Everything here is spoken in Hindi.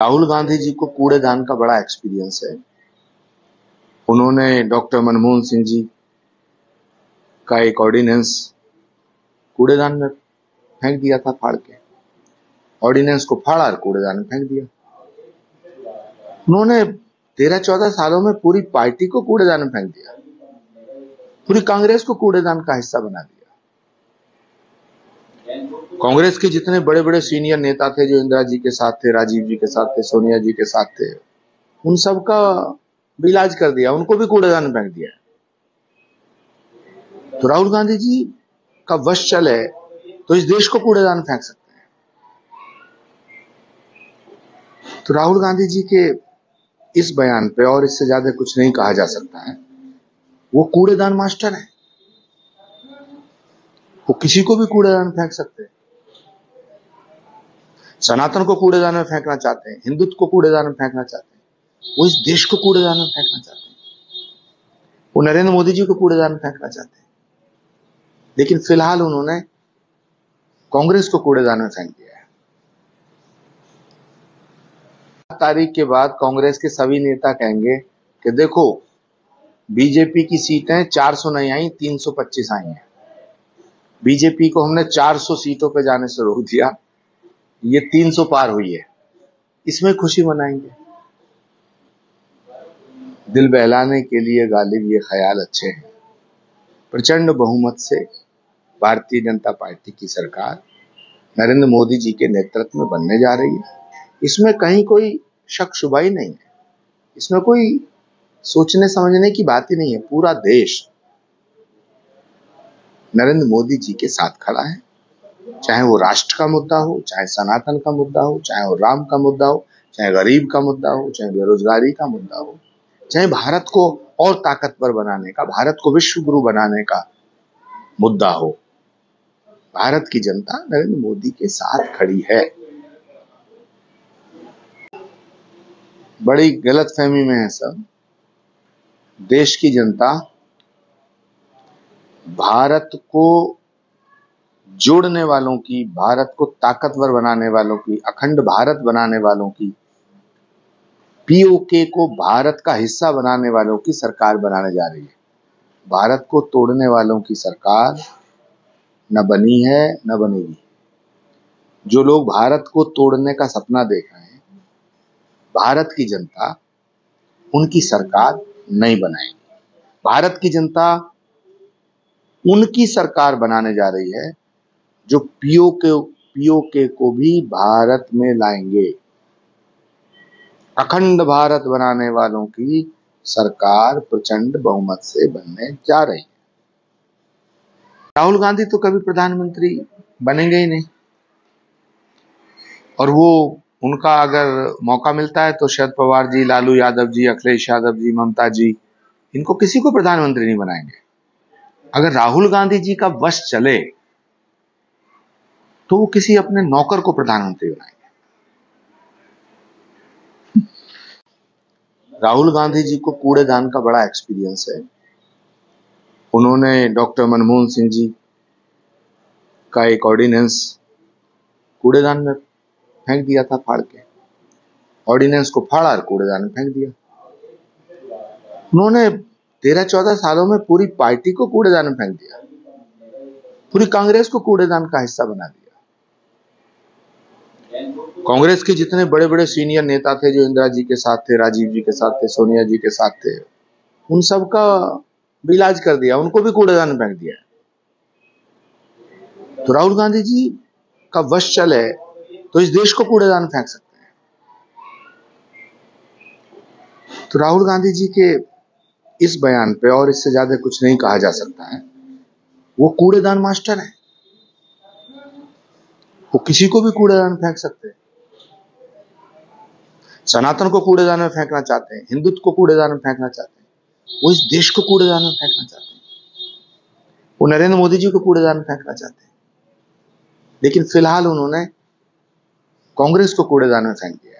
राहुल गांधी जी को कूड़ेदान का बड़ा एक्सपीरियंस है। उन्होंने डॉक्टर मनमोहन सिंह जी का एक ऑर्डिनेंस कूड़ेदान में फेंक दिया था, फाड़ के ऑर्डिनेंस को फाड़ा और कूड़ेदान में फेंक दिया। उन्होंने 13-14 सालों में पूरी पार्टी को कूड़ेदान में फेंक दिया, पूरी कांग्रेस को कूड़ेदान का हिस्सा बना दिया। कांग्रेस के जितने बड़े बड़े सीनियर नेता थे, जो इंदिरा जी के साथ थे, राजीव जी के साथ थे, सोनिया जी के साथ थे, उन सबका भी इलाज कर दिया, उनको भी कूड़ेदान में फेंक दिया। तो राहुल गांधी जी का वश चले तो इस देश को कूड़ेदान में फेंक सकते हैं। तो राहुल गांधी जी के इस बयान पे और इससे ज्यादा कुछ नहीं कहा जा सकता है। वो कूड़ेदान मास्टर है, वो किसी को भी कूड़ेदान में फेंक सकते हैं। सनातन को कूड़ेदान में फेंकना चाहते हैं, हिंदुत्व को कूड़ेदान में फेंकना चाहते हैं, वो इस देश को कूड़ेदान में फेंकना चाहते हैं, वो नरेंद्र मोदी जी को कूड़ेदान में फेंकना चाहते हैं। लेकिन फिलहाल उन्होंने कांग्रेस को कूड़ेदान में फेंक दिया है। तारीख के बाद कांग्रेस के सभी नेता कहेंगे कि देखो, बीजेपी की सीटें 400 नहीं आई, 325 आई हैं। बीजेपी को हमने 400 सीटों पे जाने से रोक दिया, ये 300 पार हुई है, इसमें खुशी मनाएंगे। दिल बहलाने के लिए गालिब ये ख्याल अच्छे हैं। प्रचंड बहुमत से भारतीय जनता पार्टी की सरकार नरेंद्र मोदी जी के नेतृत्व में बनने जा रही है। इसमें कहीं कोई शक शुबा ही नहीं है, इसमें कोई सोचने समझने की बात ही नहीं है। पूरा देश नरेंद्र मोदी जी के साथ खड़ा है, चाहे वो राष्ट्र का मुद्दा हो, चाहे सनातन का मुद्दा हो, चाहे वो राम का मुद्दा हो, चाहे गरीब का मुद्दा हो, चाहे बेरोजगारी का मुद्दा हो, चाहे भारत को और ताकतवर बनाने का, भारत को विश्व गुरु बनाने का मुद्दा हो। भारत की जनता नरेंद्र मोदी के साथ खड़ी है। बड़ी गलतफहमी में है सब। देश की जनता भारत को जोड़ने वालों की, भारत को ताकतवर बनाने वालों की, अखंड भारत बनाने वालों की, पीओके को भारत का हिस्सा बनाने वालों की सरकार बनाने जा रही है। भारत को तोड़ने वालों की सरकार न बनी है, न बनेगी। जो लोग भारत को तोड़ने का सपना देख रहे हैं, भारत की जनता उनकी सरकार नहीं बनाएगी। भारत की जनता उनकी सरकार बनाने जा रही है जो पीओके को भी भारत में लाएंगे। अखंड भारत बनाने वालों की सरकार प्रचंड बहुमत से बनने जा रही है। राहुल गांधी तो कभी प्रधानमंत्री बनेंगे ही नहीं, और वो उनका अगर मौका मिलता है तो शरद पवार जी, लालू यादव जी, अखिलेश यादव जी, ममता जी, इनको किसी को प्रधानमंत्री नहीं बनाएंगे। अगर राहुल गांधी जी का वश चले तो वो किसी अपने नौकर को प्रधानमंत्री बनाएंगे। राहुल गांधी जी को कूड़ेदान का बड़ा एक्सपीरियंस है। उन्होंने डॉक्टर मनमोहन सिंह जी का एक ऑर्डिनेंस कूड़ेदान में फेंक दिया था, फाड़ के ऑर्डिनेंस को फाड़ा और कूड़ेदान में फेंक दिया। उन्होंने 13-14 सालों में पूरी पार्टी को कूड़ेदान में फेंक दिया, पूरी कांग्रेस को कूड़ेदान का हिस्सा बना दिया। कांग्रेस के जितने बड़े बड़े सीनियर नेता थे, जो इंदिरा जी के साथ थे, राजीव जी के साथ थे, सोनिया जी के साथ थे, उन सबका भी इलाज कर दिया, उनको भी कूड़ेदान में फेंक दिया। तो राहुल गांधी जी का वश चले तो इस देश को कूड़ेदान में फेंक सकते हैं। तो राहुल गांधी जी के इस बयान पे और इससे ज्यादा कुछ नहीं कहा जा सकता है। वो कूड़ेदान मास्टर है, वो किसी को भी कूड़ेदान में फेंक सकते हैं। सनातन को कूड़ेदान में फेंकना चाहते हैं, हिंदुत्व को कूड़ेदान में फेंकना चाहते हैं, वो इस देश को कूड़ेदान में फेंकना चाहते हैं, वो नरेंद्र मोदी जी को कूड़ेदान में फेंकना चाहते हैं। लेकिन फिलहाल उन्होंने कांग्रेस को कूड़ेदान में फेंक दिया।